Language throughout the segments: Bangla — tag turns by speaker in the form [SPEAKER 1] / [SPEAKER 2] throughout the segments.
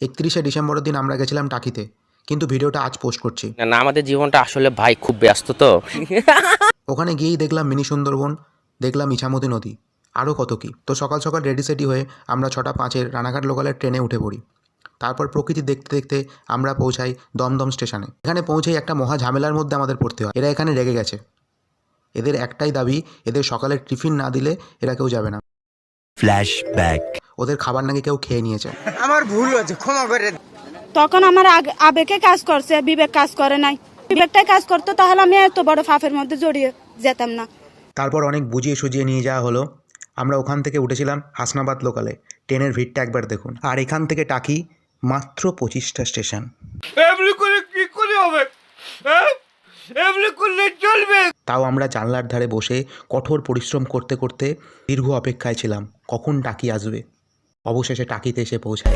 [SPEAKER 1] 31শে ডিসেম্বরের দিন আমরা গেছিলাম টাকিতে, কিন্তু ভিডিওটা আজ পোস্ট করছি।
[SPEAKER 2] না আমাদের জীবনটা আসলে ভাই খুব ব্যস্ত তো।
[SPEAKER 1] ওখানে গিয়েই দেখলাম মিনি সুন্দরবন, দেখলাম ইছামতি নদী, আরও কত কী। তো সকাল সকাল রেডি সেডি হয়ে আমরা 6:05 রানাঘাট লোকালের ট্রেনে উঠে পড়ি। তারপর প্রকৃতি দেখতে দেখতে আমরা পৌঁছাই দমদম স্টেশনে। এখানে পৌঁছেই একটা মহা ঝামেলার মধ্যে আমাদের পড়তে হয়। এরা এখানে রেগে গেছে। এদের একটাই দাবি, এদের সকালের টিফিন না দিলে এরা কেউ যাবে না।
[SPEAKER 3] ফ্ল্যাশব্যাক।
[SPEAKER 1] ওদের খাবার নাকি কেউ খেয়ে নিয়েছে।
[SPEAKER 4] আমার ভুল হয়েছে, ক্ষমা করে।
[SPEAKER 5] তখন আমার আবেগে কাজ করছে, বিবেক কাজ করে নাই। বিবেকটাই কাজ করতো তাহলে আমি এত বড় ফাফের মধ্যে জড়িয়ে যেতাম না।
[SPEAKER 1] তারপর অনেক বুঝিয়ে সুজিয়ে নিয়ে যাওয়া হলো। আমরা ওখান থেকে উঠেছিলাম হাসনাবাদ লোকালে। ট্রেনের ভিড়টা একবার দেখুন। আর এখান থেকে টাকি মাত্র 25টা স্টেশন।
[SPEAKER 4] এমনি করে কি করে হবে? এমনি করলে চলবে?
[SPEAKER 1] তাও আমরা জানলার ধারে বসে কঠোর পরিশ্রম করতে করতে দীর্ঘ অপেক্ষায় ছিলাম কখন টাকি আসবে। অবশেষে টাকিতে এসে পৌঁছায়।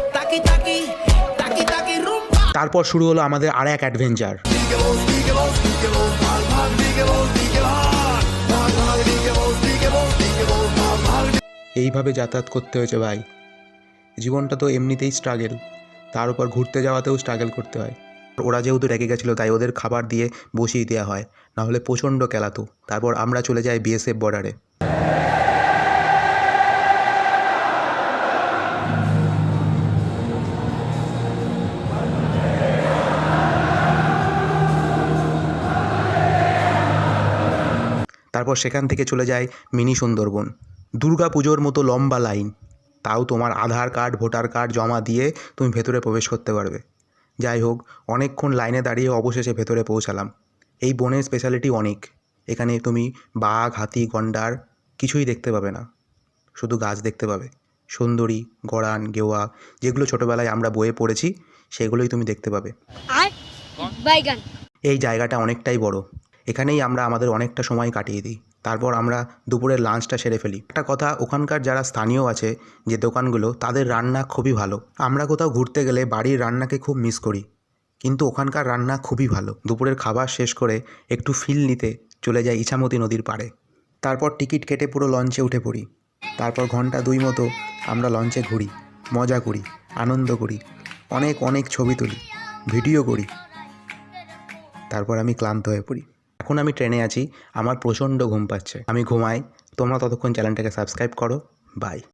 [SPEAKER 1] তারপর শুরু হলো আমাদের আর এক অ্যাডভেঞ্চার। এইভাবে যাতায়াত করতে হয়েছে ভাই। জীবনটা তো এমনিতেই স্ট্রাগেল, তার উপর ঘুরতে যাওয়াতেও স্ট্রাগল করতে হয়। ওরা যেহেতু রেগে গেছিলো তাই ওদের খাবার দিয়ে বসিয়ে দেওয়া হয়, নাহলে প্রচণ্ড কেলাতো। তারপর আমরা চলে যাই বিএসএফ বর্ডারে। তারপর সেখান থেকে চলে যায় মিনি সুন্দরবন। দুর্গা পুজোর মতো লম্বা লাইন, তাও তোমার আধার কার্ড ভোটার কার্ড জমা দিয়ে তুমি ভেতরে প্রবেশ করতে পারবে। যাই হোক, অনেকক্ষণ লাইনে দাঁড়িয়ে অবশেষে ভেতরে পৌঁছালাম। এই বনের স্পেশালিটি অনেক। এখানে তুমি বাঘ, হাতি, গন্ডার কিছুই দেখতে পাবে না, শুধু গাছ দেখতে পাবে। সুন্দরী, গরান, গেওয়া, যেগুলো ছোটোবেলায় আমরা বইয়ে পড়েছি সেগুলোই তুমি দেখতে পাবে। এই জায়গাটা অনেকটাই বড়। এখানেই আমরা আমাদের অনেকটা সময় কাটিয়ে দিই। তারপর আমরা দুপুরের লাঞ্চটা সেরে ফেলি। একটা কথা, ওখানকার যারা স্থানীয় আছে যে দোকানগুলো, তাদের রান্না খুবই ভালো। আমরা কোথাও ঘুরতে গেলে বাড়ির রান্নাকে খুব মিস করি, কিন্তু ওখানকার রান্না খুবই ভালো। দুপুরের খাবার শেষ করে একটু ফিল নিতে চলে যাই ইছামতি নদীর পাড়ে। তারপর টিকিট কেটে পুরো লঞ্চে উঠে পড়ি। তারপর ঘন্টা 2 মতো আমরা লঞ্চে ঘুরি, মজা করি, আনন্দ করি, অনেক অনেক ছবি তুলি, ভিডিও করি। তারপর আমি ক্লান্ত হয়ে পড়ি। এখন আমি ট্রেনে আছি, আমার প্রচণ্ড ঘুম পাচ্ছে, আমি ঘুমাই। তোমরা ততক্ষণ চ্যানেলটাকে সাবস্ক্রাইব করো। বাই।